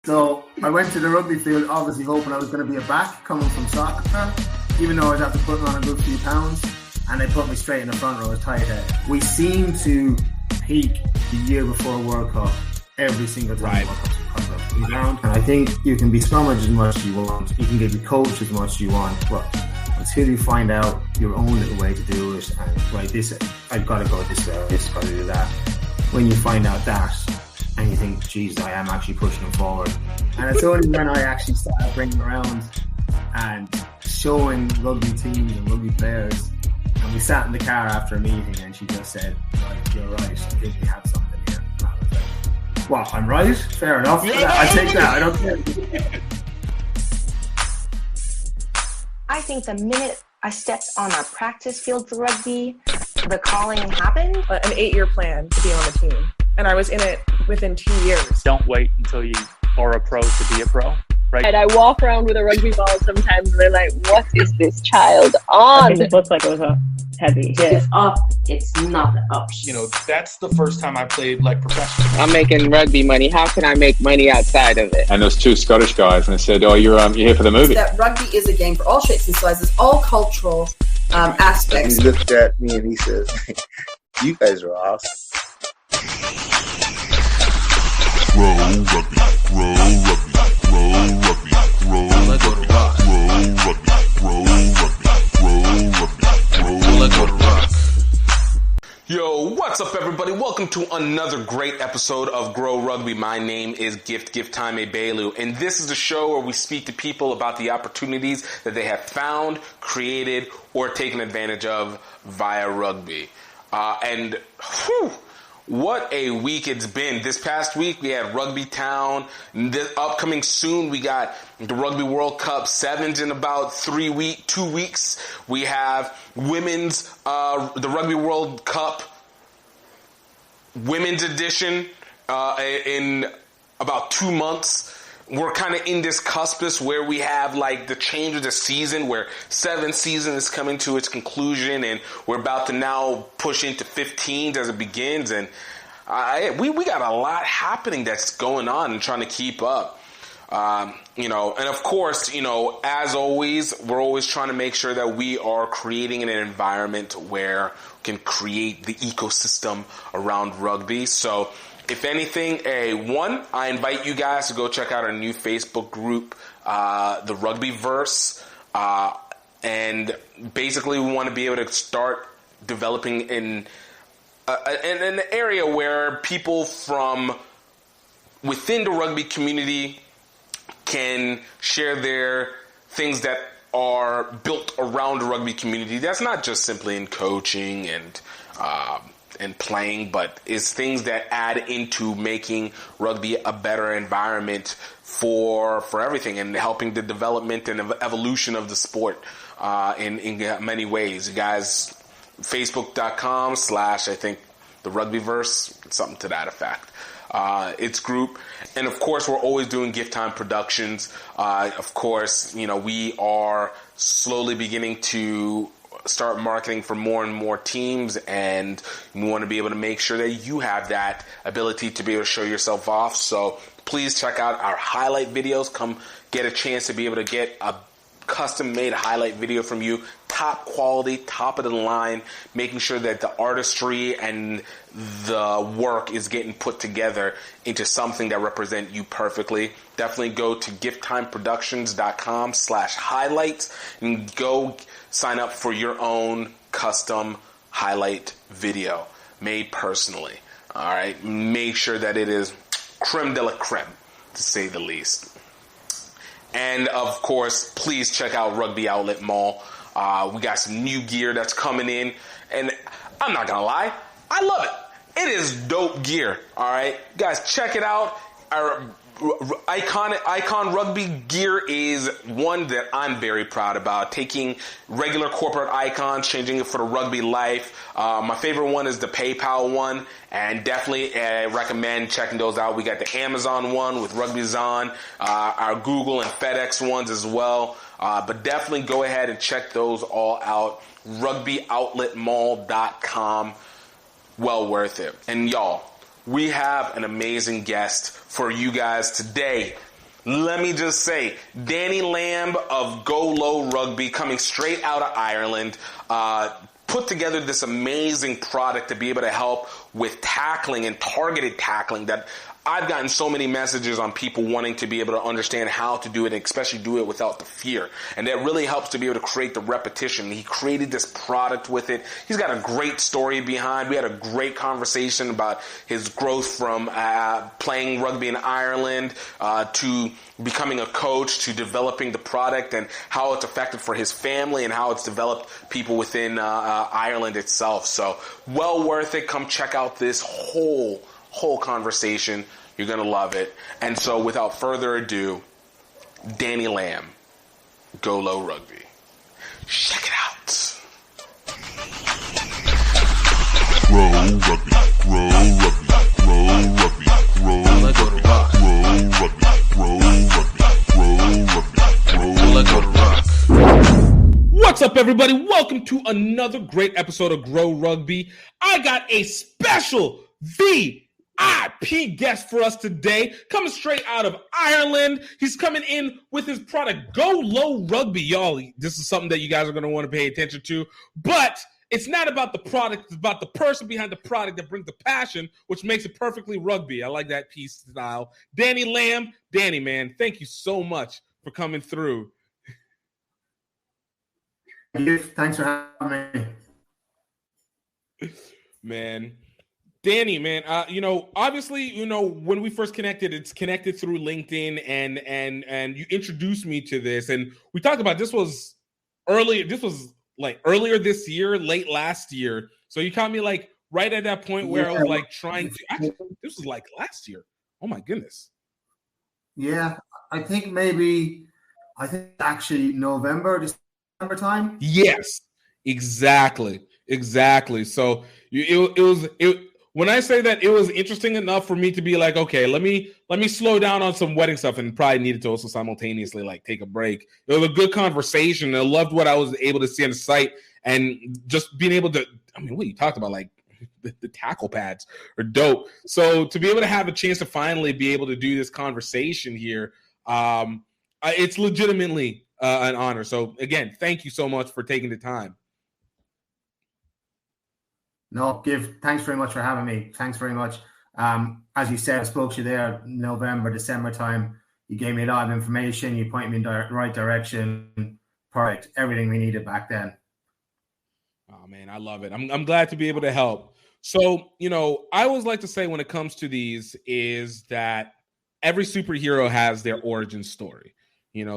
So I went to the rugby field, obviously hoping I was going to be a back coming from soccer, even though I'd have to put on a good few pounds. And they put me straight in the front row as tight head. We seem to peak the year before World Cup every single time World Cup comes around. And I think you can be scrummaged as much as you want. You can get your coach as much as you want. But until you find out your own little way to do it, and right, this, I've got to go this way, this, got to do that. When you find out that, and you think, geez, I am actually pushing them forward. And it's only when I actually started bringing around and showing rugby teams and rugby players. And we sat in the car after a meeting and she just said, right, you're right, I think we have something here. And I was like, well, I'm right, fair enough. Yeah. I take that, I don't care. I think the minute I stepped on a practice field for rugby, the calling happened. An 8-year plan to be on the team. And I was in it within 2 years. Don't wait until you are a pro to be a pro. Right. And I walk around with a rugby ball sometimes and they're like, what is this child on? It looks like it was heavy. Yeah. It's up. It's not up. You know, that's the first time I played like professionally. I'm making rugby money. How can I make money outside of it? And there's 2 Scottish guys and they said, oh, you're here for the movie. That rugby is a game for all shapes and sizes, all cultural aspects. He looked at me and he says, you guys are awesome. Grow rugby, grow rugby, grow rugby, grow rugby, grow rugby, grow rugby, grow rugby, grow rugby. Yo, what's up, everybody? Welcome to another great episode of Grow Rugby. My name is GiftTime Ebelu, and this is the show where we speak to people about the opportunities that they have found, created, or taken advantage of via rugby. What a week it's been. This past week, we had Rugby Town. Upcoming soon, we got the Rugby World Cup Sevens in about 2 weeks. We have women's, the Rugby World Cup Women's Edition in about 2 months. We're kind of in this cuspus where we have like the change of the season, where 7th season is coming to its conclusion, and we're about to now push into 15s as it begins. And we got a lot happening that's going on and trying to keep up. And of course, as always, we're always trying to make sure that we are creating an environment where we can create the ecosystem around rugby. So if anything, I invite you guys to go check out our new Facebook group, the Rugbyverse. And basically we want to be able to start developing in an area where people from within the rugby community can share their things that are built around the rugby community. That's not just simply in coaching and playing, but is things that add into making rugby a better environment for everything and helping the development and evolution of the sport in many ways. You guys, Facebook.com/ I think the Rugbyverse, something to that effect. Its group. And of course, we're always doing GiftTime productions. Of course, we are slowly beginning to start marketing for more and more teams, and we want to be able to make sure that you have that ability to be able to show yourself off. So please check out our highlight videos. Come get a chance to be able to get a custom-made highlight video from you. Top quality, top of the line, making sure that the artistry and the work is getting put together into something that represents you perfectly. Definitely go to gifttimeproductions.com/highlights and go sign up for your own custom highlight video made personally. All right, make sure that it is creme de la creme, to say the least. And of course, please check out Rugby Outlet Mall. We got some new gear that's coming in, and I'm not gonna lie, I love it. It is dope gear. All right, guys, check it out. Our Icon Rugby gear is one that I'm very proud about. Taking regular corporate icons, changing it for the rugby life. My favorite one is the PayPal one, and definitely recommend checking those out. We got the Amazon one with Rugby's on, our Google and FedEx ones as well. But definitely go ahead and check those all out. RugbyOutletMall.com. Well worth it. And y'all, we have an amazing guest for you guys today. let me just say, Danny Lambe of GoLo Rugby, coming straight out of Ireland, put together this amazing product to be able to help with tackling and targeted tackling that I've gotten so many messages on people wanting to be able to understand how to do it, and especially do it without the fear. And that really helps to be able to create the repetition. He created this product with it. He's got a great story behind. We had a great conversation about his growth from playing rugby in Ireland to becoming a coach, to developing the product, and how it's effective for his family and how it's developed people within Ireland itself. So well worth it. Come check out this whole conversation. You're going to love it. And so without further ado, Danny Lambe, GoLo Rugby. Check it out. Grow rugby, grow rugby, grow rugby, grow rugby, grow rugby, grow rugby, grow rugby. What's up, everybody? Welcome to another great episode of Grow Rugby. I got a special VIP guest for us today, coming straight out of Ireland. He's coming in with his product, GoLo Rugby. Y'all, this is something that you guys are going to want to pay attention to. But it's not about the product. It's about the person behind the product that brings the passion, which makes it perfectly rugby. I like that piece style. Danny Lambe. Danny, man, thank you so much for coming through. Thanks for having me. Man. Danny, man, obviously, when we first connected, it's connected through LinkedIn, and you introduced me to this, and we talked about this was earlier this year, late last year. So you caught me like right at that point where I was like trying to. Actually, this was like last year. Oh my goodness. Yeah, I think actually November, December time. Yes, exactly. So it was. When I say that, it was interesting enough for me to be like, okay, let me slow down on some wedding stuff, and probably needed to also simultaneously like take a break. It was a good conversation. I loved what I was able to see on the site, and just being able to, what you talked about, like the tackle pads are dope. So to be able to have a chance to finally be able to do this conversation here, it's legitimately an honor. So again, thank you so much for taking the time. No, thanks very much for having me. Thanks very much. As you said, I spoke to you there November, December time. You gave me a lot of information. You pointed me in the right direction. Perfect. Everything we needed back then. Oh, man, I love it. I'm glad to be able to help. So, I always like to say when it comes to these is that every superhero has their origin story,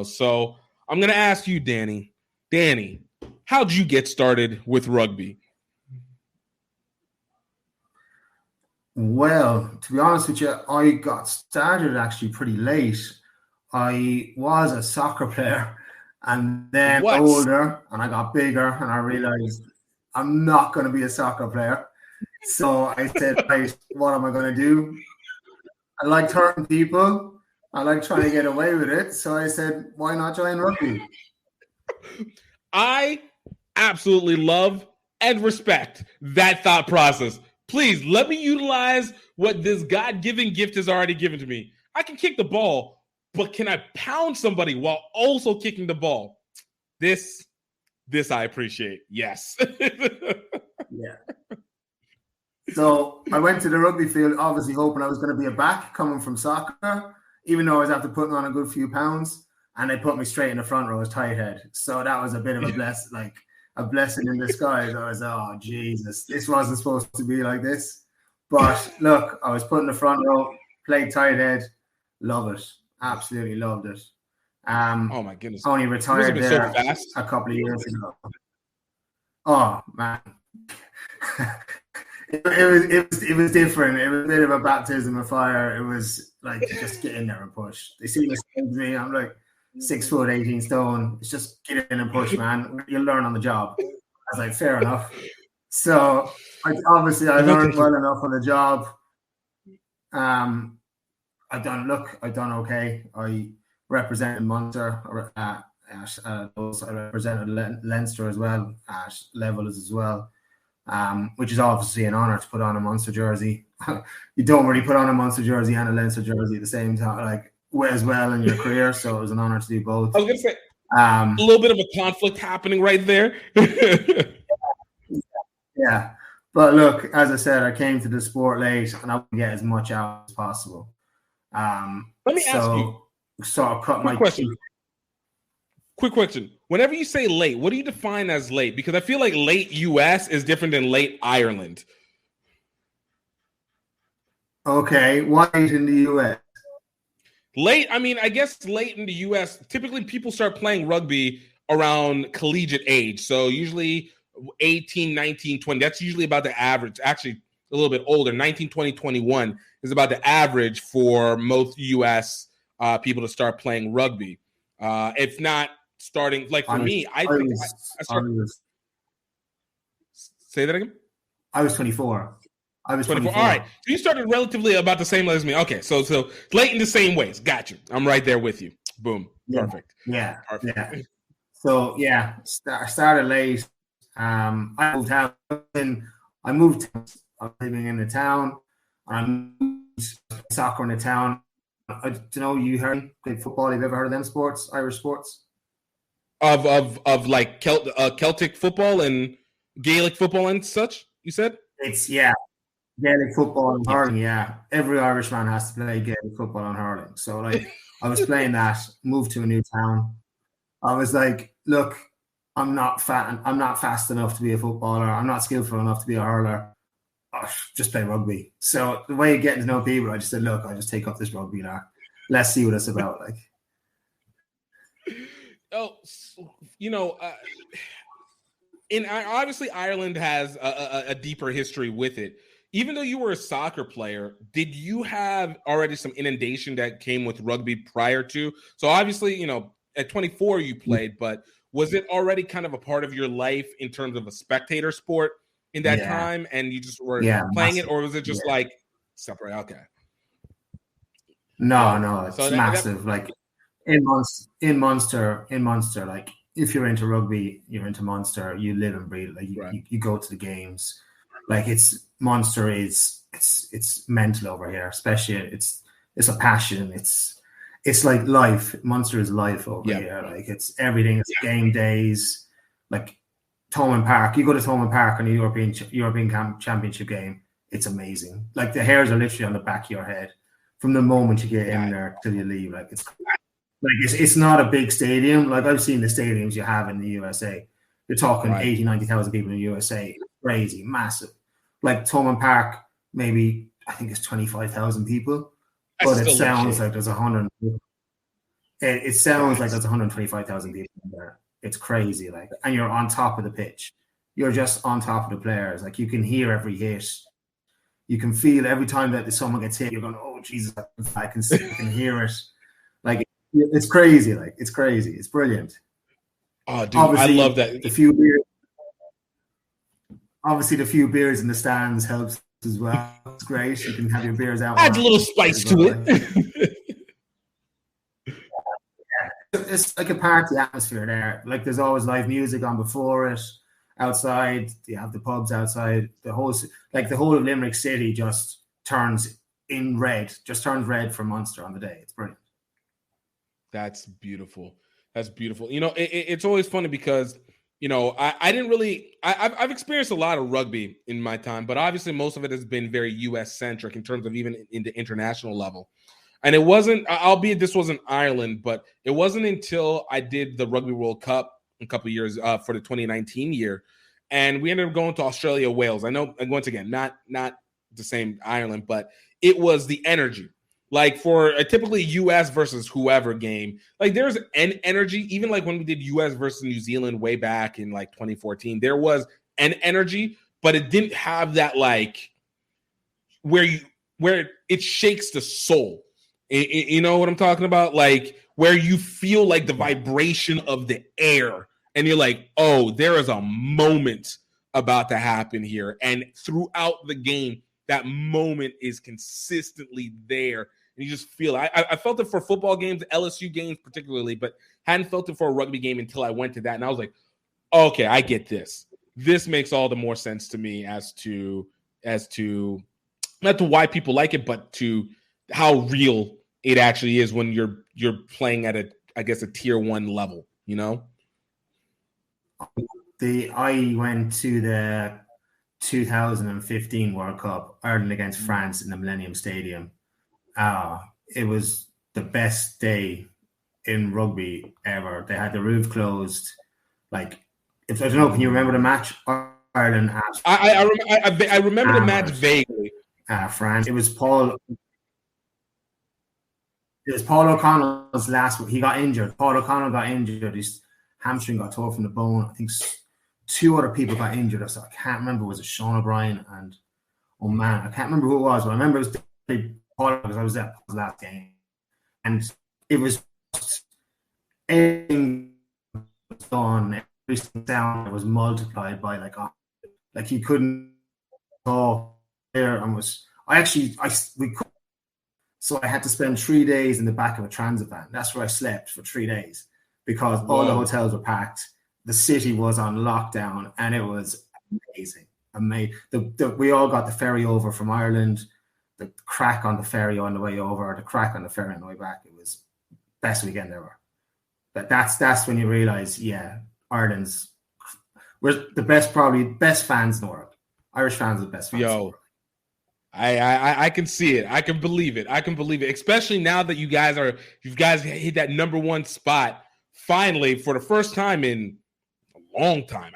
So I'm going to ask you, Danny. Danny, how'd you get started with rugby? Well, to be honest with you, I got started actually pretty late. I was a soccer player, and then older, and I got bigger, and I realized I'm not going to be a soccer player. So I said, right, what am I going to do? I like hurting people. I like trying to get away with it. So I said, why not join rugby? I absolutely love and respect that thought process. Please let me utilize what this God-given gift has already given to me. I can kick the ball, but can I pound somebody while also kicking the ball? This I appreciate. Yes. Yeah. So I went to the rugby field, obviously hoping I was going to be a back coming from soccer, even though I was after putting on a good few pounds, and they put me straight in the front row as tight head. So that was a bit of a blessing in disguise. I was, oh, Jesus, this wasn't supposed to be like this. But look, I was put in the front row, played tight head, love it. Absolutely loved it. Oh, my goodness. Only retired there a couple of years ago. Oh, man. It was different. It was a bit of a baptism of fire. It was like, just get in there and push. They see me, I'm like, 6 foot, 18 stone. It's just get in and push, man. You'll learn on the job. I was like, fair enough. So I learned well enough on the job. I've done okay. I represented Munster. I represented Leinster as well at levels as well, which is obviously an honour to put on a Munster jersey. You don't really put on a Munster jersey and a Leinster jersey at the same time. Like, as well in your career. So it was an honor to do both. I was going to say a little bit of a conflict happening right there. Yeah. But look, as I said, I came to the sport late and I want to get as much out as possible. Let me ask you. Sort of cut my question. Quick question. Whenever you say late, what do you define as late? Because I feel like late US is different than late Ireland. Okay. Why in the US? Late, I mean, I guess late in the US, typically people start playing rugby around collegiate age. So usually 18, 19, 20. That's usually about the average. Actually, a little bit older. 19, 20, 21 is about the average for most US people to start playing rugby. If not starting, like for me, I think I started. Say that again? I was 24. I was 24. All right. So you started relatively about the same as me. Okay. So late in the same ways. Got you. I'm right there with you. Boom. Yeah. Perfect. Yeah. Perfect. Yeah. So yeah, I started late. I moved out. I moved. I was living in the town. I moved soccer in the town. I don't know. You heard football? Have you ever heard of them sports? Irish sports? Of like Celtic football and Gaelic football and such. You said it's Gaelic football and hurling. Yeah, every Irishman has to play Gaelic football and hurling. So like, I was playing that. Moved to a new town. I was like, look, I'm not fast enough to be a footballer. I'm not skillful enough to be a hurler. Just play rugby. So the way of getting to know people, I just said, look, I'll just take up this rugby now. Let's see what it's about. Like, obviously Ireland has a deeper history with it. Even though you were a soccer player, did you have already some inundation that came with rugby prior to? So obviously, at 24 you played, but was it already kind of a part of your life in terms of a spectator sport in that time, and you just were playing it, or was it just like separate? Okay. No, it's massive. Like in Munster, like if you're into rugby, you're into Munster. You live and breathe. Like you go to the games. Like Munster is it's mental over here. Especially it's a passion. It's like life. Munster is life over here. Like it's everything. It's game days. Like Thomond Park. You go to Thomond Park on a European Championship game. It's amazing. Like the hairs are literally on the back of your head from the moment you get in there till you leave. Like it's not a big stadium. Like I've seen the stadiums you have in the USA. You're talking 80, 90,000 people in the USA. Crazy, massive. Like Thomond Park, maybe I think it's 25,000 people. But it sounds like there's 100. It sounds like there's 125,000 people in there. It's crazy, like, and you're on top of the pitch. You're just on top of the players. Like you can hear every hit. You can feel every time that someone gets hit. You're going, oh Jesus! I can see, I can hear it. Like it's crazy. Like it's crazy. It's brilliant. Oh, dude, obviously, I love that. The few beers in the stands helps as well. It's great. You can have your beers out. Adds a little spice to it. It's like a party atmosphere there. Like there's always live music on before it. Outside, you have the pubs outside. The whole of Limerick City just turns red for Munster on the day. It's brilliant. That's beautiful. It's always funny because I didn't really. I've experienced a lot of rugby in my time, but obviously most of it has been very U.S. centric in terms of even in the international level. And it wasn't, albeit this wasn't Ireland, but it wasn't until I did the Rugby World Cup a couple of years for the 2019 year, and we ended up going to Australia, Wales. I know, once again, not the same Ireland, but it was the energy. Like for a typically U.S. versus whoever game, like there's an energy. Even like when we did U.S. versus New Zealand way back in like 2014, there was an energy, but it didn't have that like where it shakes the soul. You know what I'm talking about? Like where you feel like the vibration of the air and you're like, oh, there is a moment about to happen here. And throughout the game, that moment is consistently there. And you just feel it. I felt it for football games, LSU games particularly, but hadn't felt it for a rugby game until I went to that. And I was like, okay, I get this. This makes all the more sense to me as to not to why people like it, but to how real it actually is when you're playing at a tier 1 level, you know? I went to the 2015 World Cup, Ireland against France in the Millennium Stadium. It was the best day in rugby ever. They had the roof closed. Like, if I don't know, can you remember the match? Ireland. I remember the match vaguely. France. It was Paul O'Connell's last. He got injured. Paul O'Connell got injured. His hamstring got torn from the bone. I think 2 other people got injured. So I can't remember. Was it Sean O'Brien and I can't remember who it was, but I remember it was Paul because I was at Paul's last game, and it was everything was gone. Every sound was multiplied by like you couldn't talk there, and so I had to spend 3 days in the back of a transit van. That's where I slept for 3 days because all the hotels were packed. The city was on lockdown, and it was amazing. We all got the ferry over from Ireland. The crack on the ferry on the way over, the crack on the ferry on the way back. It was best weekend ever. But that's when you realize, we're the best fans in the world. Irish fans are the best fans in the world. I can see it. I can believe it. Especially now that you guys hit that number 1 spot finally for the first time in a long time.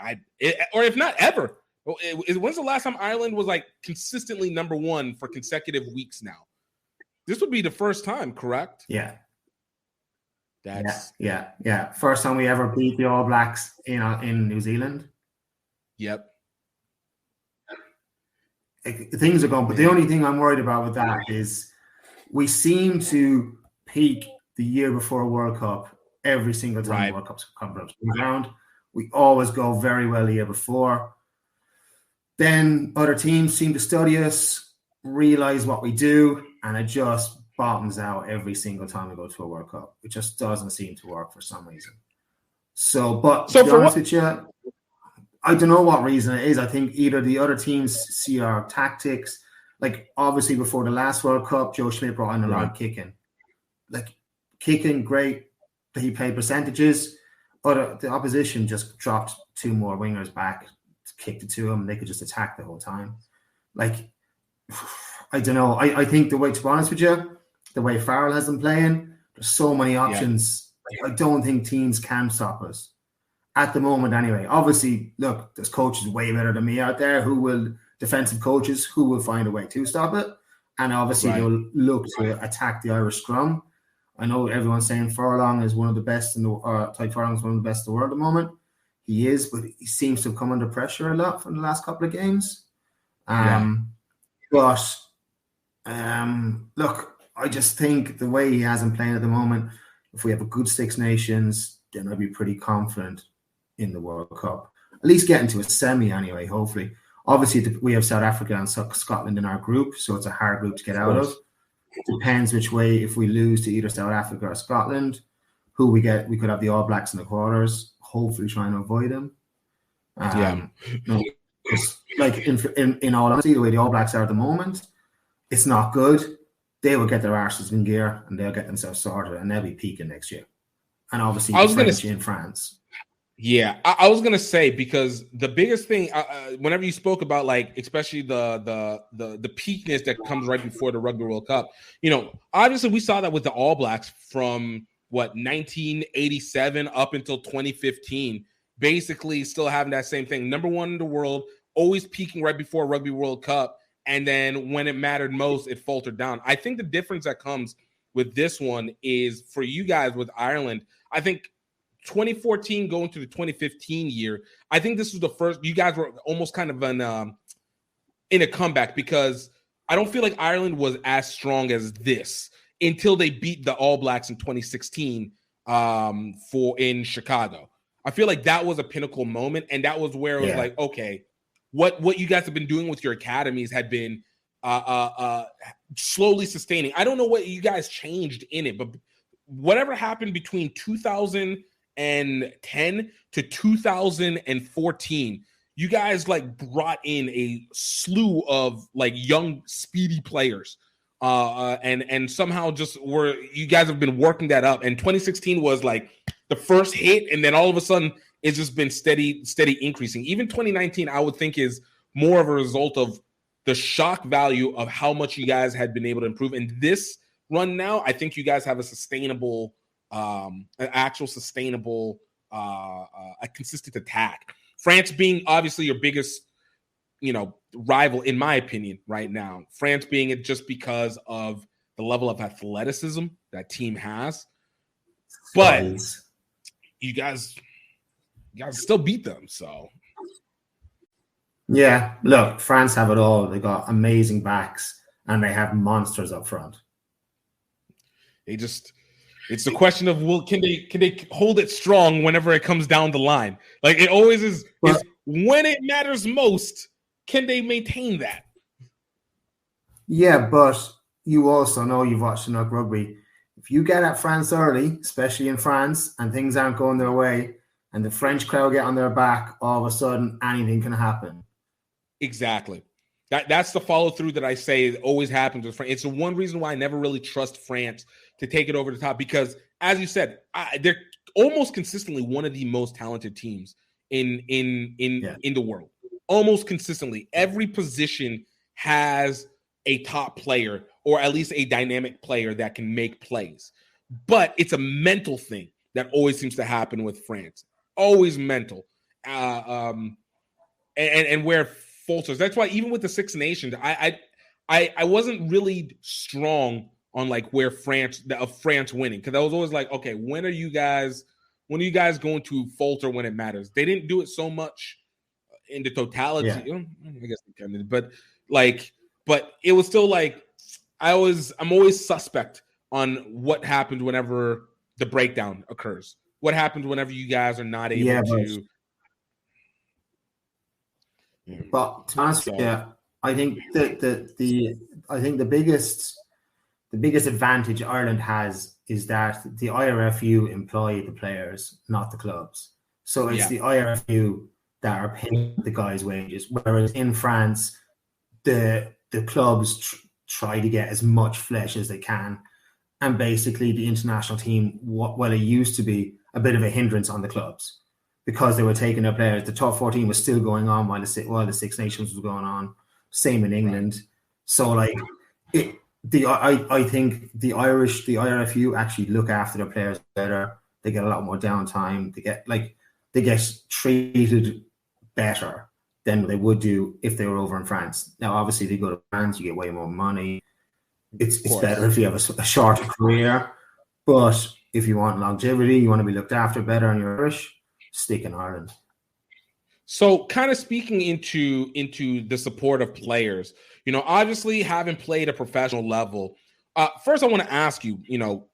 Or if not ever. When's the last time Ireland was like consistently number 1 for consecutive weeks now? This would be the first time, correct? Yeah. Yeah. First time we ever beat the All Blacks in New Zealand. Yep. Things are going, but the only thing I'm worried about with that is we seem to peak the year before a World Cup every single time World Cups come around. We always go very well the year before. Then other teams seem to study us, realize what we do, and it just bottoms out every single time we go to a World Cup. It just doesn't seem to work for some reason. To be honest with you, I don't know what reason it is. I think either the other teams see our tactics. Like, obviously, before the last World Cup, Joe Schmidt brought in a lot of kicking. Like, kicking, great. He played percentages. But the opposition just dropped 2 more wingers back, kicked it to them. They could just attack the whole time. Like, I don't know. I think to be honest with you, the way Farrell has them playing, there's so many options. Like, I don't think teams can stop us. At the moment, anyway. Obviously, look, there's coaches way better than me out there defensive coaches who will find a way to stop it. And obviously, they'll look to attack the Irish scrum. I know everyone's saying Furlong is one of the best Tadhg Furlong is one of the best in the world at the moment. He is, but he seems to have come under pressure a lot from the last couple of games. But look, I just think the way he has him playing at the moment, if we have a good Six Nations, then I'd be pretty confident in the World Cup. At least getting to a semi anyway, hopefully. Obviously, we have South Africa and Scotland in our group, so it's a hard group to get out of. It depends which way, if we lose to either South Africa or Scotland, who we get. We could have the All Blacks in the quarters, hopefully trying to avoid them. Like, in all honesty, the way the All Blacks are at the moment, it's not good. They will get their arses in gear and they'll get themselves sorted and they'll be peaking next year. And obviously, in France. Yeah, I was gonna say, because the biggest thing, whenever you spoke about, like, especially the peakness that comes right before the Rugby World Cup, obviously we saw that with the All Blacks from 1987 up until 2015, basically still having that same thing. Number 1 in the world, always peaking right before Rugby World Cup, and then when it mattered most, it faltered down. I think the difference that comes with this one is, for you guys with Ireland, I think 2014 going to the 2015 year, I think this was the first, you guys were almost kind of in a comeback, because I don't feel like Ireland was as strong as this until they beat the All Blacks in 2016 in Chicago. I feel like that was a pinnacle moment, and that was where it was like, okay, what you guys have been doing with your academies had been slowly sustaining. I don't know what you guys changed in it, but whatever happened between 2010 to 2014, you guys like brought in a slew of like young, speedy players. and somehow just you guys have been working that up. And 2016 was like the first hit, and then all of a sudden it's just been steady increasing. Even 2019, I would think, is more of a result of the shock value of how much you guys had been able to improve. And this run now, I think you guys have a sustainable, an actual sustainable, a consistent attack. France being obviously your biggest, rival, in my opinion, right now. France being it just because of the level of athleticism that team has. But you guys still beat them, so. Yeah, look, France have it all. They got amazing backs, and they have monsters up front. It's the question of can they hold it strong whenever it comes down the line? Like it always is when it matters most, can they maintain that? Yeah, but you also know, you've watched enough rugby. If you get at France early, especially in France, and things aren't going their way, and the French crowd get on their back, all of a sudden anything can happen. Exactly. That's the follow through that I say always happens with France. It's the one reason why I never really trust France to take it over the top, because, as you said, they're almost consistently one of the most talented teams in the world. Almost consistently, every position has a top player, or at least a dynamic player that can make plays. But it's a mental thing that always seems to happen with France. Always mental, and where it falters. That's why even with the Six Nations, I wasn't really strong on like where France winning, because I was always like, okay, when are you guys going to falter when it matters? They didn't do it so much in the totality. Yeah. I guess they can, but it was still like I'm always suspect on what happened whenever the breakdown occurs. What happens whenever you guys are not able to? But to be honest, I think that the biggest advantage Ireland has is that the IRFU employ the players, not the clubs. So it's the IRFU that are paying the guys' wages, whereas in France, the clubs try to get as much flesh as they can, and basically the international team, it used to be a bit of a hindrance on the clubs because they were taking their players. The top 14 was still going on while the Six Nations was going on. Same in England. So like I think the IRFU actually look after their players better. They get a lot more downtime. They get treated better than they would do if they were over in France. Now, obviously, they go to France, you get way more money. It's better if you have a shorter career. But if you want longevity, you want to be looked after better, and you're Irish, stick in Ireland. So kind of speaking into the support of players, obviously having played a professional level, first I want to ask you,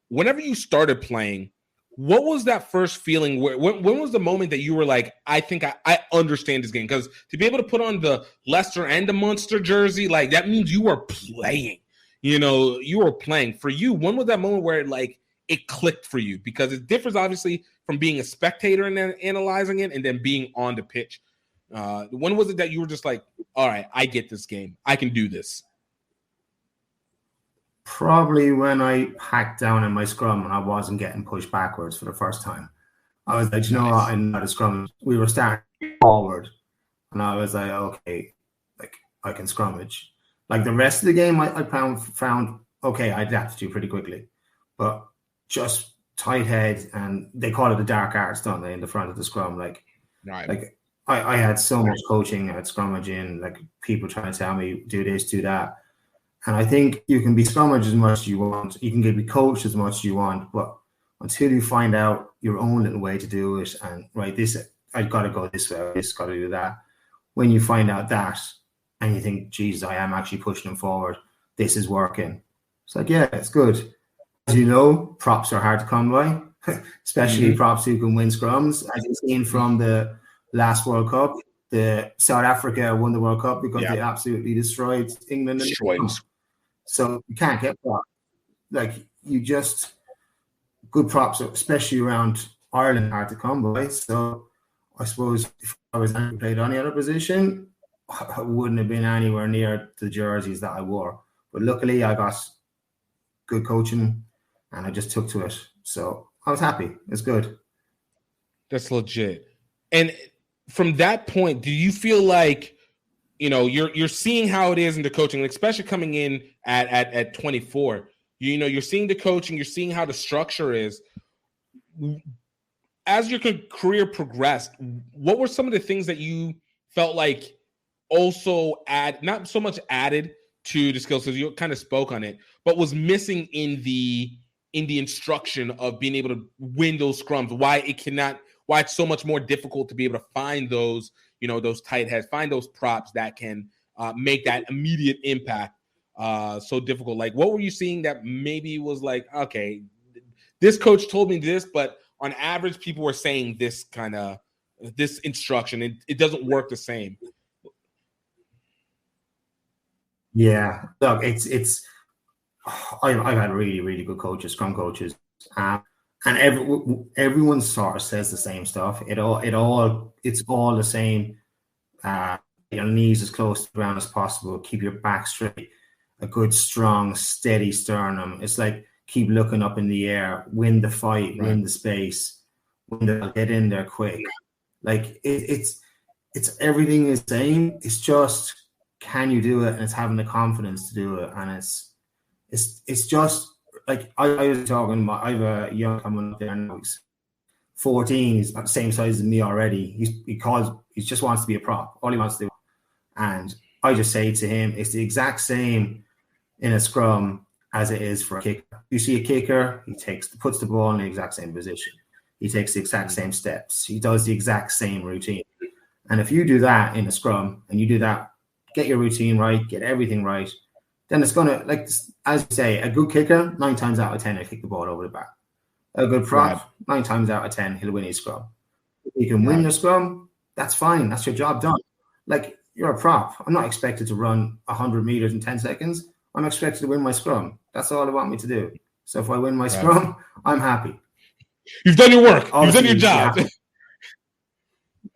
whenever you started playing, what was that first feeling? When was the moment that you were like, I think I understand this game? Because to be able to put on the Leicester and the Munster jersey, like that means you were playing. You were playing. For you, when was that moment where it clicked for you? Because it differs obviously from being a spectator and then analyzing it and then being on the pitch. When was it that you were just like, all right, I get this game. I can do this? Probably when I packed down in my scrum and I wasn't getting pushed backwards for the first time. I was like, what? I'm not a scrum. We were starting forward. And I was like, okay, I can scrummage. Like the rest of the game, I found okay, I adapted to pretty quickly. But just tight head, and they call it the dark arts, don't they, in the front of the scrum. I had so much coaching at scrummaging, like people trying to tell me, do this, do that. And I think you can be scrummaged as much as you want. You can be coached as much as you want. But until you find out your own little way to do it, and I've got to go this way, I've got to do that. When you find out that, and you think, geez, I am actually pushing them forward, this is working. It's like, yeah, it's good. As you know, props are hard to come by, especially props who can win scrums. As you've seen from the last World Cup, the South Africa won the World Cup because they absolutely destroyed England. So you can't get props. Good props, especially around Ireland, hard to come by. So I suppose if I was played any other position, I wouldn't have been anywhere near the jerseys that I wore. But luckily, I got good coaching, and I just took to it. So I was happy. It's good. That's legit. And from that point, do you feel like, you're seeing how it is in the coaching, especially coming in at 24, you're seeing the coaching, you're seeing how the structure is. As your career progressed, what were some of the things that you felt like also not so much added to the skills, because you kind of spoke on it, but was missing in the instruction of being able to win those scrums? Why it's so much more difficult to be able to find those, those tight heads, find those props that can make that immediate impact so difficult? Like, what were you seeing that maybe was like, okay, this coach told me this, but on average, people were saying this this instruction, it doesn't work the same? Yeah, look, I've had really, really good coaches, scrum coaches, and everyone sort of says the same stuff. It's all the same. Your knees as close to the ground as possible. Keep your back straight. A good, strong, steady sternum. It's like keep looking up in the air. Win the fight. Right. Win the space. Get in there quick. Like it's everything is the same. It's just, can you do it? And it's having the confidence to do it. And it's just like I was talking about. I have a young coming up there now. He's 14. He's about the same size as me already. He just wants to be a prop. All he wants to do. And I just say to him, it's the exact same in a scrum as it is for a kicker. You see a kicker, he puts the ball in the exact same position. He takes the exact same steps. He does the exact same routine. And if you do that in a scrum, and you do that, get your routine right, get everything right, then it's going to, like, as you say, a good kicker, 9 times out of 10, he'll kick the ball over the back. A good prop, 9 times out of 10, he'll win his scrum. If you can win your scrum, that's fine. That's your job done. Like, you're a prop. I'm not expected to run 100 meters in 10 seconds. I'm expected to win my scrum. That's all they want me to do. So if I win my scrum, I'm happy. You've done your work. You've done your job.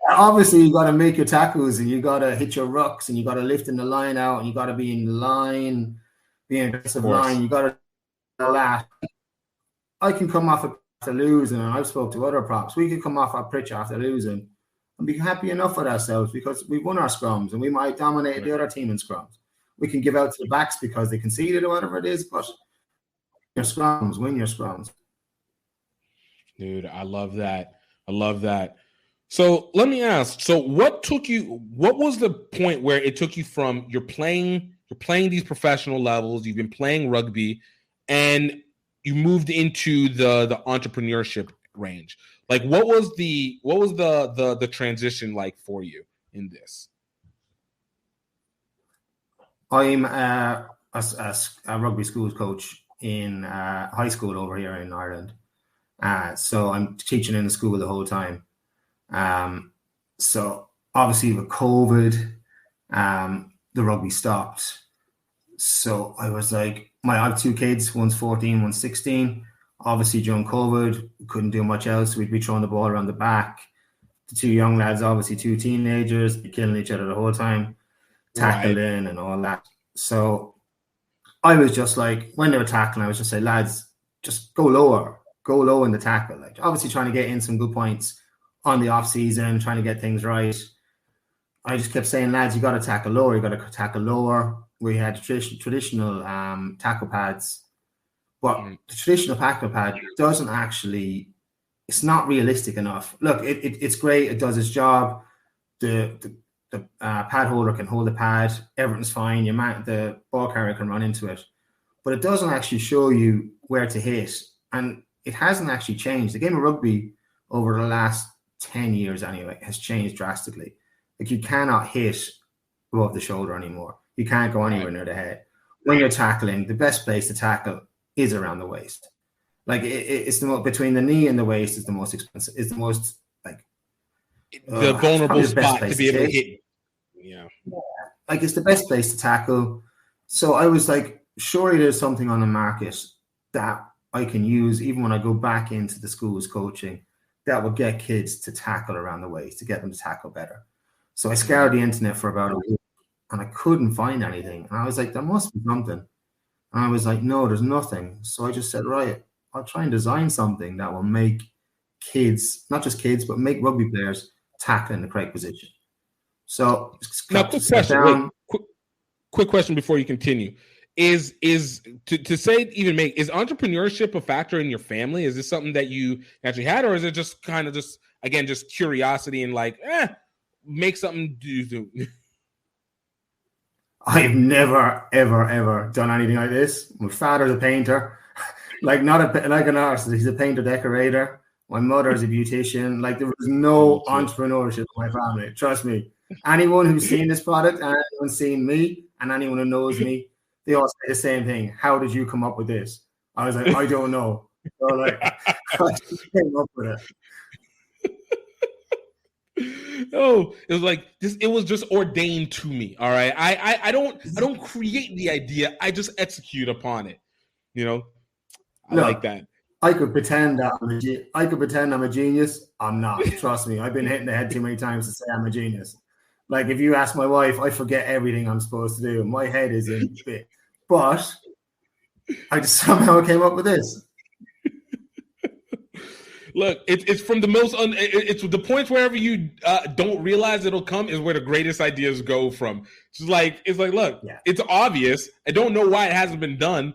Obviously, you got to make your tackles, and you got to hit your rucks, and you got to lift in the line out, and you got to be in the line, be in aggressive line. You got to do that. I can come off after losing, and I've spoke to other props. We could come off our pitch after losing and be happy enough with ourselves because we've won our scrums, and we might dominate the other team in scrums. We can give out to the backs because they conceded or whatever it is, but your scrums, win your scrums. Dude, I love that. I love that. So let me ask, so what was the point where it took you from you're playing these professional levels, you've been playing rugby, and you moved into the entrepreneurship range? Like, what was the transition like for you in this? I'm a rugby schools coach in high school over here in Ireland. So I'm teaching in the school the whole time. So obviously with COVID, the rugby stopped. So I was like, I have 2 kids, one's 14, one's 16. Obviously during COVID, we couldn't do much else. We'd be throwing the ball around the back. The 2 young lads, obviously 2 teenagers, be killing each other the whole time, tackled in and all that. So I was just like, when they were tackling, I was just say, lads, just go low in the tackle. Like, obviously trying to get in some good points on the off season, trying to get things right. I just kept saying, lads, you got to tackle lower. We had traditional tackle pads, but the traditional tackle pad doesn't actually, it's not realistic enough. Look, it's great. It does its job. The pad holder can hold the pad. Everything's fine. The ball carrier can run into it, but it doesn't actually show you where to hit. And it hasn't actually changed. The game of rugby over the last 10 years anyway has changed drastically. Like, you cannot hit above the shoulder anymore. You can't go anywhere near the head. When you're tackling, the best place to tackle is around the waist. Like, it's the most, between the knee and the waist is the most expensive. It's the most, like, the vulnerable spot to be able to hit. Yeah. Like, it's the best place to tackle. So I was like, surely there's something on the market that I can use even when I go back into the schools coaching that will get kids to tackle around the waist, to get them to tackle better. So I scoured the internet for about a week and I couldn't find anything. And I was like, there must be something. And I was like, no, there's nothing. So I just said, right, I'll try and design something that will make kids, not just kids, but make rugby players tackle in the correct position. So now, quick question. Wait, quick question before you continue. Is to say even make, is entrepreneurship a factor in your family? Is this something that you actually had, or is it just kind of just, again, just curiosity and like, make something do? I've never, ever done anything like this. My father's a painter, like not an artist. He's a painter decorator. My mother is a beautician. Like there was no entrepreneurship in my family. Trust me. Anyone who's seen this product, and anyone's seen me, and anyone who knows me, they all say the same thing. How did you come up with this? I was like, I don't know. So like, I just came up with it. Oh, it was like this. It was just ordained to me. All right. I don't create the idea. I just execute upon it. You know, I like that. I could pretend that I'm a genius. I'm not. Trust me. I've been hit in the head too many times to say I'm a genius. Like if you ask my wife, I forget everything I'm supposed to do. My head is in bit, but I just somehow came up with this. Look, it's from the most. It's the points wherever you don't realize it'll come is where the greatest ideas go from. It's like look, It's obvious. I don't know why it hasn't been done,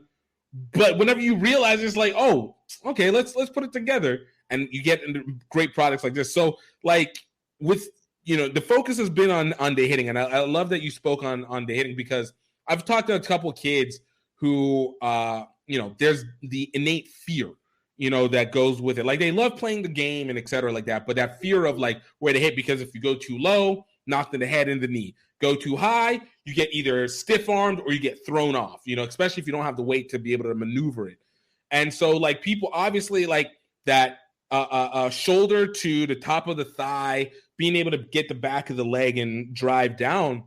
but whenever you realize, it's like, oh, okay, let's put it together, and you get into great products like this. So, like with the focus has been on day hitting, and I love that you spoke on day hitting because I've talked to a couple of kids who, there's the innate fear, that goes with it. Like they love playing the game and et cetera like that, but that fear of like where to hit, because if you go too low, knocked in the head and the knee. Go too high, you get either stiff-armed or you get thrown off, especially if you don't have the weight to be able to maneuver it. And so like people obviously like that shoulder to the top of the thigh, being able to get the back of the leg and drive down,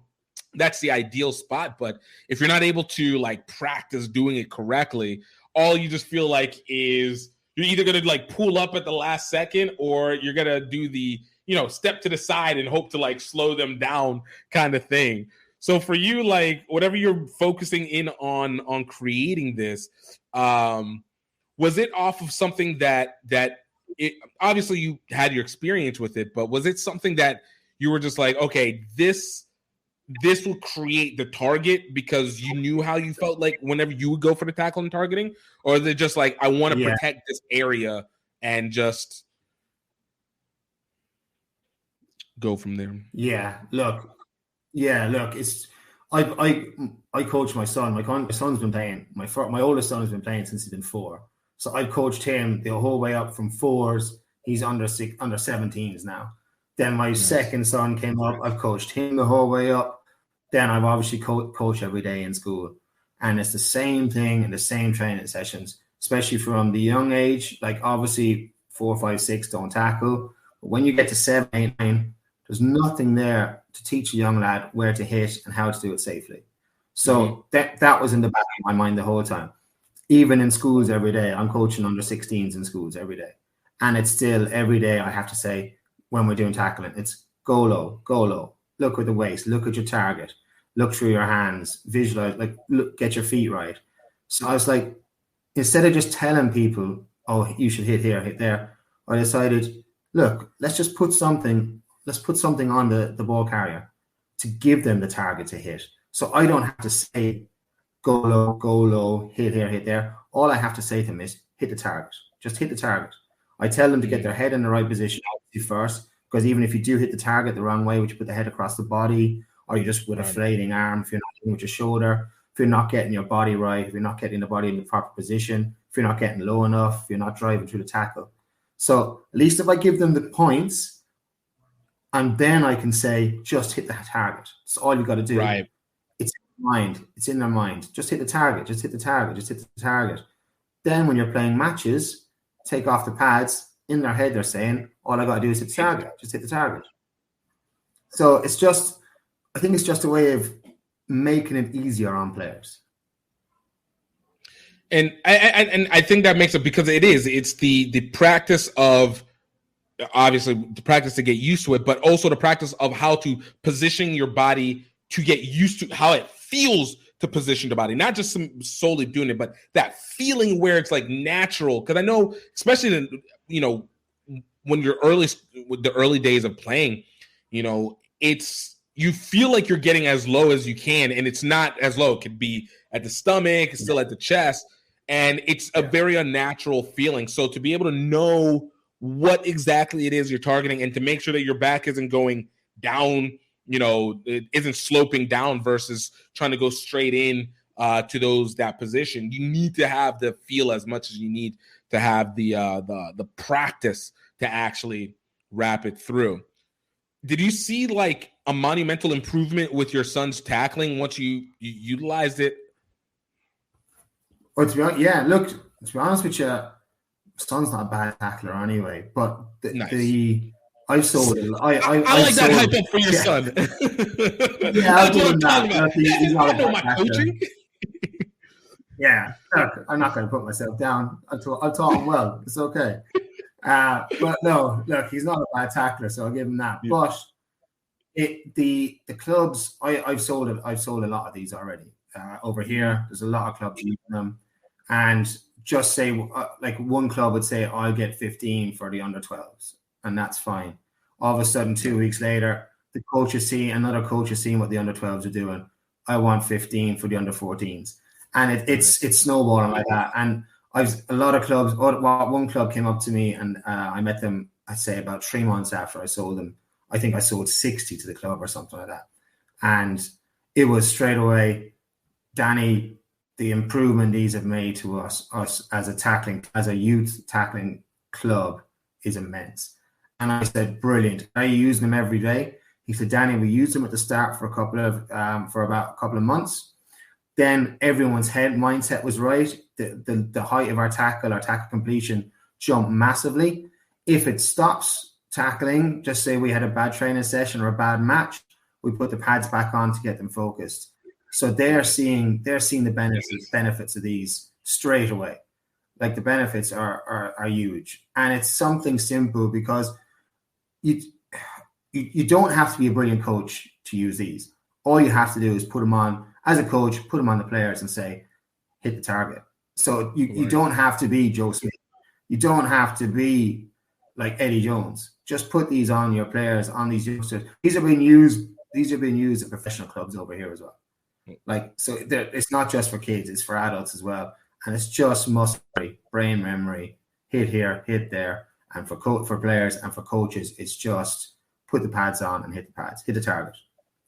that's the ideal spot. But if you're not able to like practice doing it correctly, all you just feel like is you're either going to like pull up at the last second or you're going to do the, step to the side and hope to like slow them down kind of thing. So for you, like whatever you're focusing in on creating this, was it off of something that it, obviously you had your experience with it, but was it something that you were just like, okay, this will create the target because you knew how you felt like whenever you would go for the tackle and targeting? Or is it just like, I want to protect this area and just go from there? Look, it's I coach my son. My son's been playing. My oldest son has been playing since he's been 4. So I've coached him the whole way up from 4s. He's under 17s now. Then my second son came up. I've coached him the whole way up. Then I've obviously coached every day in school. And it's the same thing in the same training sessions, especially from the young age. Like obviously 4, 5, 6 don't tackle. But when you get to 7, 8, 9, there's nothing there to teach a young lad where to hit and how to do it safely. So that was in the back of my mind the whole time. Even in schools every day, I'm coaching under 16s in schools every day. And it's still every day I have to say, when we're doing tackling, it's go low, look at the waist, look at your target, look through your hands, visualize, like look, get your feet right. So I was like, instead of just telling people, oh, you should hit here, hit there, I decided, look, let's put something on the ball carrier to give them the target to hit. So I don't have to say, go low, hit here, hit there. All I have to say to them is hit the target. Just hit the target. I tell them to get their head in the right position first, because even if you do hit the target the wrong way, which you put the head across the body, or you just with a flailing arm, if you're not hitting with your shoulder, if you're not getting your body right, if you're not getting the body in the proper position, if you're not getting low enough, if you're not driving through the tackle. So at least if I give them the points, and then I can say, just hit the target. That's all you got to do. Right. It's in their mind. Just hit the target. Just hit the target. Just hit the target. Then when you're playing matches, take off the pads. In their head, they're saying, all I got to do is hit the target. Just hit the target. So I think it's just a way of making it easier on players. And I think that makes it, because it's the practice of, obviously the practice to get used to it, but also the practice of how to position your body to get used to how it feels to position the body, not just solely doing it, but that feeling where it's like natural. Because I know, especially in, you know, when you're with the early days of playing, you know, you feel like you're getting as low as you can, and it's not as low. It could be at the stomach, it's still at the chest, and it's a very unnatural feeling. So to be able to know what exactly it is you're targeting, and to make sure that your back isn't going down, you know, it isn't sloping down versus trying to go straight in to that position. You need to have the feel as much as you need to have the practice to actually wrap it through. Did you see like a monumental improvement with your son's tackling once you utilized it? Well, to be honest with you, son's not a bad tackler anyway. But I've sold it. I like that hype up for your son. Yeah, I'll give him that. He's not a bad tackler. Yeah, look, I'm not going to put myself down. I'll talk him well. It's okay. But no, look, he's not a bad tackler, so I'll give him that. Yeah. But the clubs, I've sold it. I've sold a lot of these already. Over here, there's a lot of clubs using them, and just say like one club would say, "I'll get 15 for the under 12s," and that's fine. All of a sudden, 2 weeks later, another coach is seeing what the under 12s are doing. I want 15 for the under 14s, and it's snowballing like that. And a lot of clubs. One club came up to me, and I met them. I'd say about 3 months after I sold them. I think I sold 60 to the club or something like that, and it was straight away, Danny. The improvement these have made to us as a youth tackling club is immense. And I said, brilliant. I use them every day. He said, Danny, we used them at the start for about a couple of months. Then everyone's mindset was right. The height of our tackle completion jumped massively. If it stops tackling, just say we had a bad training session or a bad match, we put the pads back on to get them focused. So they're seeing the benefits of these straight away. Like the benefits are huge. And it's something simple because you don't have to be a brilliant coach to use these. All you have to do is put them on the players and say, hit the target. So you don't have to be Joe Smith. You don't have to be like Eddie Jones. Just put these on your players, on these youngsters. These are being used at professional clubs over here as well. Like, so it's not just for kids, it's for adults as well. And it's just muscle memory, brain memory, hit here, hit there. And for players and for coaches, it's just put the pads on and hit the pads, hit the target.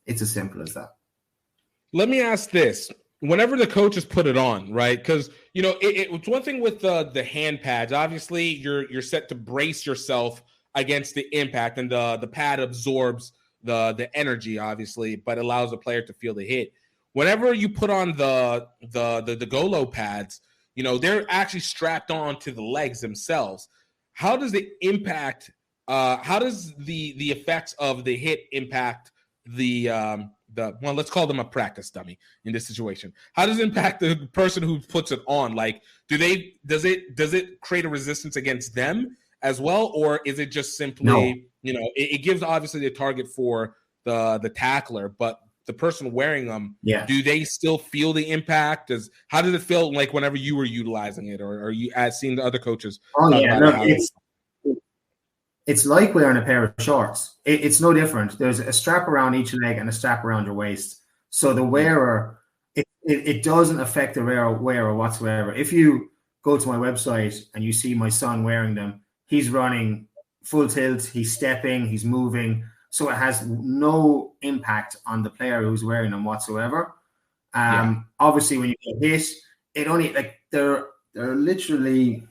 It's as simple as that. Let me ask this. Whenever the coaches put it on, right? Because, you know, it's one thing with the hand pads. Obviously, you're set to brace yourself against the impact, and the pad absorbs the energy, obviously, but allows the player to feel the hit. Whenever you put on the GoLo pads, you know, they're actually strapped on to the legs themselves. How does the impact? How does the effects of the hit impact let's call them a practice dummy in this situation? How does it impact the person who puts it on? Like, does it create a resistance against them as well, or is it just simply it gives obviously the target for the tackler, but the person wearing them, do they still feel the impact? How did it feel like whenever you were utilizing it, or are you seeing the other coaches? It's like wearing a pair of shorts. It's no different. There's a strap around each leg and a strap around your waist. So the wearer, it doesn't affect the wearer whatsoever. If you go to my website and you see my son wearing them, he's running full tilt, he's stepping, he's moving. So it has no impact on the player who's wearing them whatsoever. Obviously, when you get hit, it only they're literally,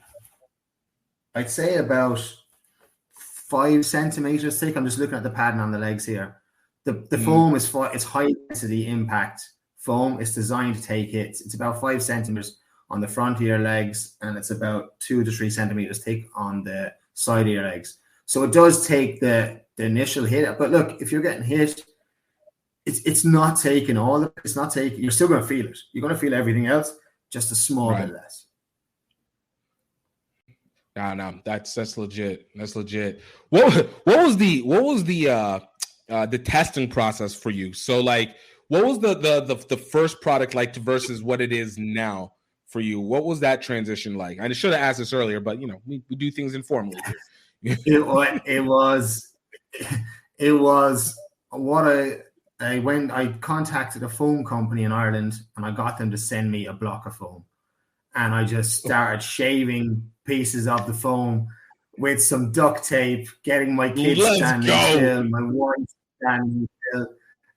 I'd say about 5 centimeters thick. I'm just looking at the padding on the legs here. The foam is it's high density impact foam. It's designed to take hits. It's about 5 centimeters on the front of your legs, and it's about 2 to 3 centimeters thick on the side of your legs. So it does take the initial hit. But look, if you're getting hit, it's not taking all of it. It's not taking. You're still going to feel it. You're going to feel everything else, just a small bit less. No, that's legit. That's legit. What was the testing process for you? So like What was the first product like versus what it is now for you? What was that transition like? I should have asked this earlier, but we do things informally here. it was what I contacted a foam company in Ireland, and I got them to send me a block of foam, and I just started shaving pieces of the foam with some duct tape, getting my kids standing still, my wife standing still,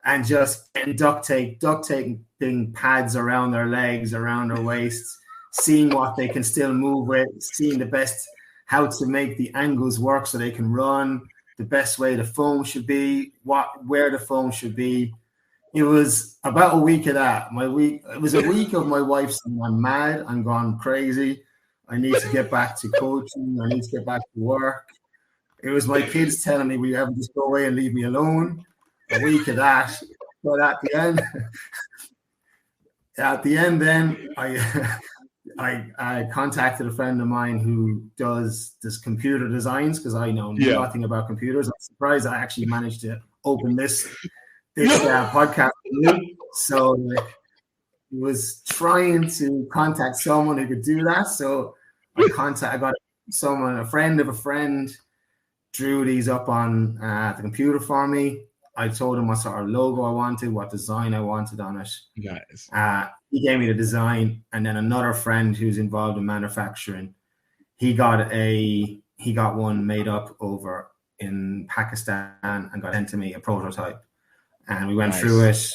and just getting duct taping pads around their legs, around their waists, seeing what they can still move with, seeing the best how to make the angles work so they can run, the best way the foam should be, where the foam should be. It was about a week of that. It was a week of my wife saying, I'm mad, I'm gone crazy, I need to get back to coaching, I need to get back to work. It was my kids telling me, we have to just go away and leave me alone. A week of that. But at the end then I contacted a friend of mine who does computer designs, because I know nothing about computers. I'm surprised I actually managed to open this podcast. So he was trying to contact someone who could do that. So I got a friend of a friend, drew these up on the computer for me. I told him what sort of logo I wanted, what design I wanted on it. Nice. He gave me the design, and then another friend who's involved in manufacturing, he got one made up over in Pakistan and got sent to me, a prototype. And we went through it,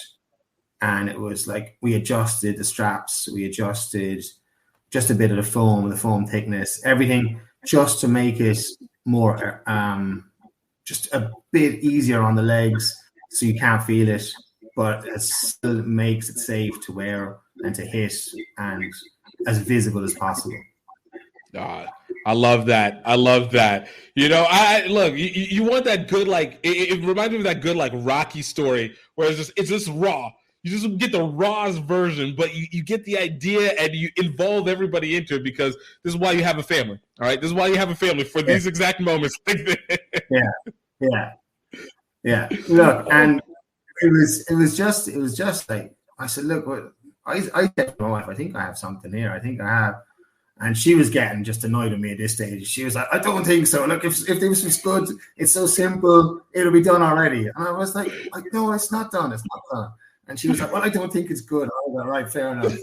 and it was like we adjusted the straps, we adjusted just a bit of the foam thickness, everything, just to make it more just a bit easier on the legs, so you can't feel it, but it still makes it safe to wear and to hit and as visible as possible. God, I love that. I look, you want that good, like, it reminds me of that good, like, Rocky story where it's just raw. You just get the rawest version, but you get the idea and you involve everybody into it, because this is why you have a family. All right. This is why you have a family, for these exact moments. Yeah. Look, and it was just like, I said, look, what I said to my wife, I think I have something here. I think I have. And she was getting just annoyed with me at this stage. She was like, I don't think so. Look, if this was good, it's so simple, it'll be done already. And I was like, no, it's not done. It's not done. And she was like, well, I don't think it's good. I was like, right, fair enough.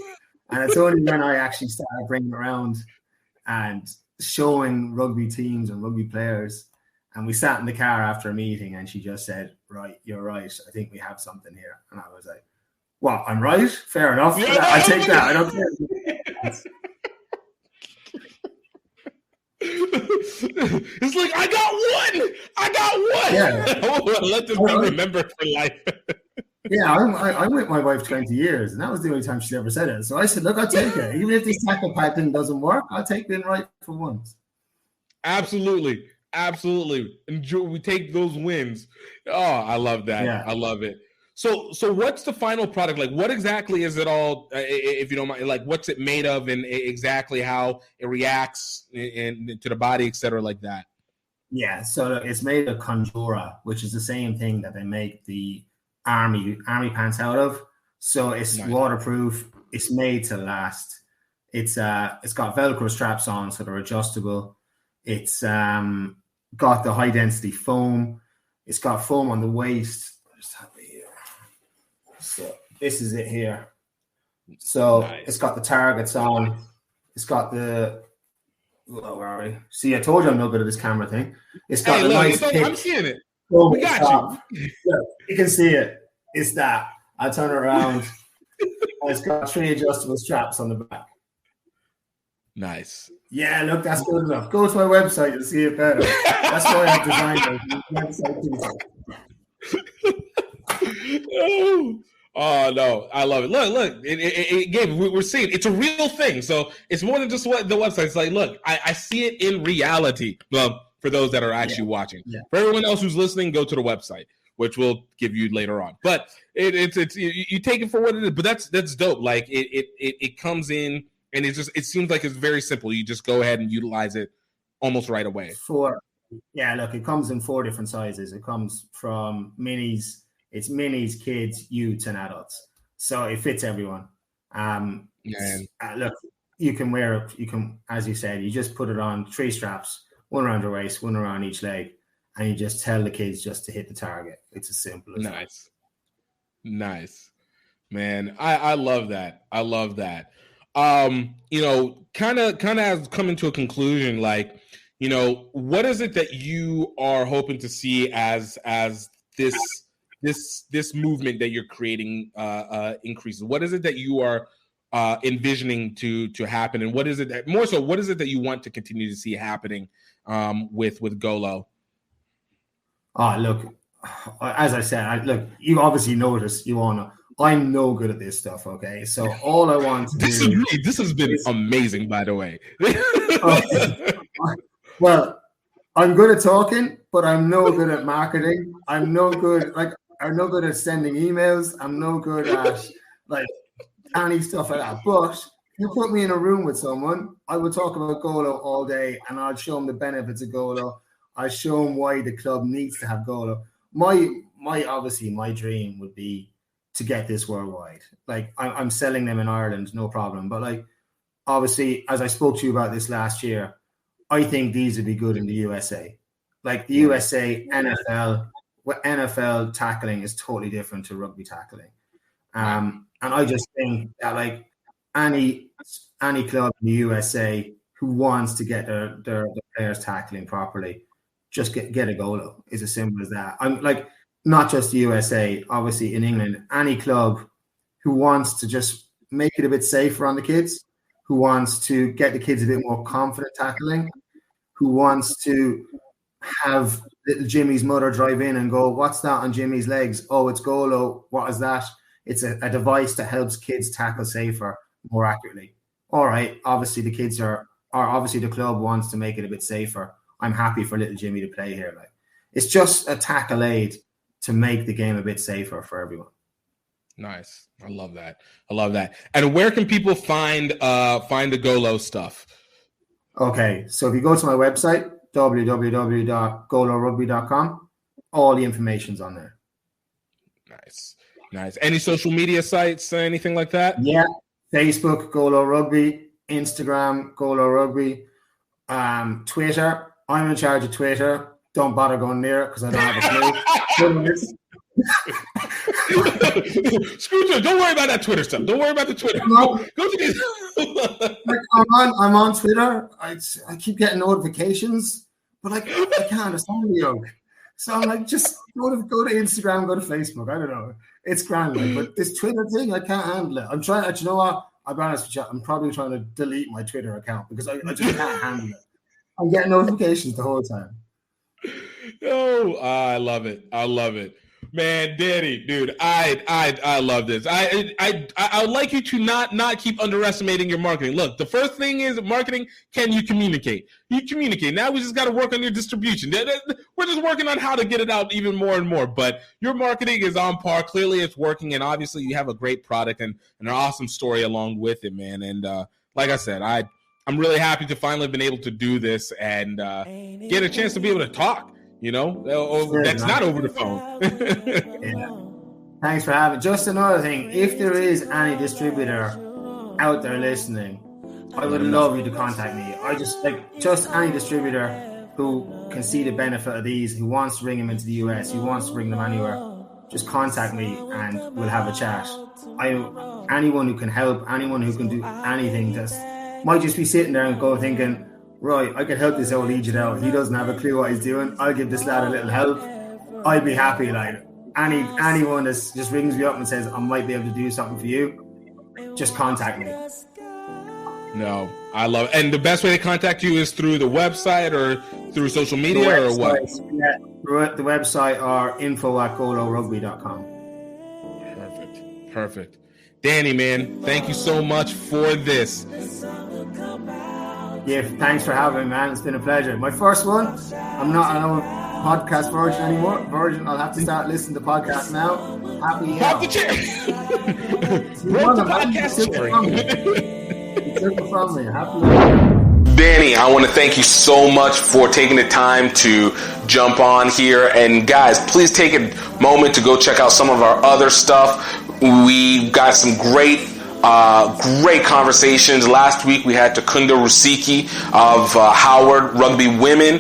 And it's only when I actually started bringing around and showing rugby teams and rugby players. And we sat in the car after a meeting, and she just said, right, you're right. I think we have something here. And I was like, well, I'm right. Fair enough. I take that. I don't care. It's like, I got one. Yeah. Let this be remembered for life. Yeah, I'm with my wife 20 years, and that was the only time she ever said it. So I said, look, I'll take it. Even if this tackle pattern doesn't work, I'll take being right for once. Absolutely. And we take those wins. Oh, I love that. Yeah. I love it. So what's the final product? Like, what exactly is it all, if you don't mind, like, what's it made of, and exactly how it reacts to the body, et cetera, like that? Yeah, so it's made of Conjura, which is the same thing that they make the army pants out of. So it's waterproof. It's made to last. It's got Velcro straps on, so they're adjustable. It's got the high density foam. It's got foam on the waist. So this is it here. So It's got the targets on. It's got the where are we? See, I told you I'm no good at this camera thing. It's got the nice kick. I'm seeing it. We got you. Yeah, you can see it. It's that. I turn it around. And it's got 3 adjustable straps on the back. Nice. Yeah, look, that's good enough. Go to my website and see it better. That's why I designed it. Oh no, I love it. Look, Gabe, we're seeing it's a real thing. So it's more than just what the website. It's like, look, I see it in reality. Well, for those that are actually watching, for everyone else who's listening, go to the website, which we'll give you later on. But it's you take it for what it is. But that's dope. Like it comes in, and it seems like it's very simple. You just go ahead and utilize it almost right away. Look, it comes in 4 different sizes. It comes from minis It's minis, kids, youths, and adults. So it fits everyone. Look, you can wear it. You can, as you said, you just put it on 3 straps, one around your waist, one around each leg, and you just tell the kids just to hit the target. It's as simple as that. Nice, man. I love that. I love that. Kind of has come into a conclusion. Like, what is it that you are hoping to see as this movement that you're creating increases? What is it that you are envisioning to happen, and what is it that you want to continue to see happening with GoLo? Oh, look, as I said, look, you obviously noticed, you all know, I'm no good at this stuff, okay? So all I want to do... This has been amazing, by the way. Well, I'm good at talking, but I'm no good at marketing. I'm no good at sending emails. I'm no good at, like, any stuff like that. But if you put me in a room with someone, I will talk about GoLo all day, and I'll show them the benefits of GoLo. I'll show them why the club needs to have GoLo. My dream would be to get this worldwide. Like, I'm selling them in Ireland, no problem. But, like, obviously, as I spoke to you about this last year, I think these would be good in the USA. Like, the USA, NFL tackling is totally different to rugby tackling. And I just think that, like, any club in the USA who wants to get their players tackling properly, just get a GoLo. It's as simple as that. I'm like, not just the USA, obviously in England, any club who wants to just make it a bit safer on the kids, who wants to get the kids a bit more confident tackling, who wants to have little Jimmy's mother drive in and go, what's that on Jimmy's legs? Oh, it's GoLo. What is that? It's a device that helps kids tackle safer, more accurately. All right, obviously the kids obviously the club wants to make it a bit safer. I'm happy for little Jimmy to play here. Like, it's just a tackle aid to make the game a bit safer for everyone. Nice. I love that. And where can people find the GoLo stuff? Okay, so if you go to my website, www.golorugby.com, all the information's on there. Nice. Any social media sites, anything like that? Yeah, Facebook, GoLo Rugby, Instagram, GoLo Rugby, Twitter. I'm in charge of Twitter. Don't bother going near it because I don't have a clue. Scooter, don't worry about that Twitter stuff. Don't worry about the Twitter. I'm on Twitter. I keep getting notifications, but like I can't understand the yoke. So I'm like, just go to Instagram, go to Facebook. I don't know. It's grand, like, but this Twitter thing, I can't handle it. I'm trying. You know what? I'll be honest with you. I'm probably trying to delete my Twitter account because I just can't handle it. I'm getting notifications the whole time. Oh, I love it. Man, Danny, dude, I love this. I would like you to not keep underestimating your marketing. Look, the first thing is marketing. Can you communicate? You communicate. Now we just got to work on your distribution. We're just working on how to get it out even more and more. But your marketing is on par. Clearly, it's working, and obviously, you have a great product and an awesome story along with it, man. And like I said, I'm really happy to finally have been able to do this and get a chance to be able to talk. That's not over the phone. Yeah. Thanks for having. Just another thing, if there is any distributor out there listening, I would love you to contact me. I just any distributor who can see the benefit of these, who wants to bring them into the US, who wants to bring them anywhere, just contact me and we'll have a chat. Anyone who can help, anyone who can do anything, just might just be sitting there and thinking, right, I can help this old Egypt out. He doesn't have a clue what he's doing. I'll give this lad a little help. I'd be happy. Like anyone that just rings me up and says I might be able to do something for you, just contact me. No, I love it. And the best way to contact you is through the website or through social media or what? Yeah, through the website or info@golorugby.com. Perfect. Danny, man, thank you so much for this. Yeah, thanks for having me, man. It's been a pleasure. My first one. I'm not an podcast virgin anymore. I'll have to start listening to podcasts now. Pop the chair. Broke the podcast chair. It took it from me. Happy. Danny, I want to thank you so much for taking the time to jump on here. And guys, please take a moment to go check out some of our other stuff. We got some great conversations. Last week we had Takunda Rusiki of Howard Rugby Women.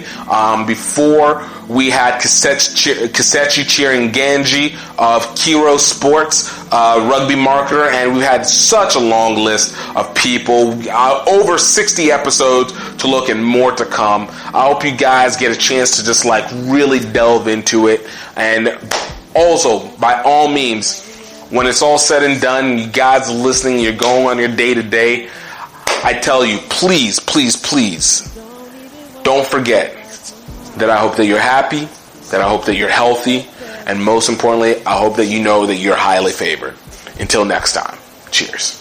Before we had Kasechi Chiranganji of Kiro Sports, rugby marketer, and we had such a long list of people, over 60 episodes to look and more to come. I hope you guys get a chance to just like really delve into it. And also, by all means, when it's all said and done, you guys are listening, you're going on your day-to-day, I tell you, please, please, please, don't forget that I hope that you're happy, that I hope that you're healthy, and most importantly, I hope that you know that you're highly favored. Until next time, cheers.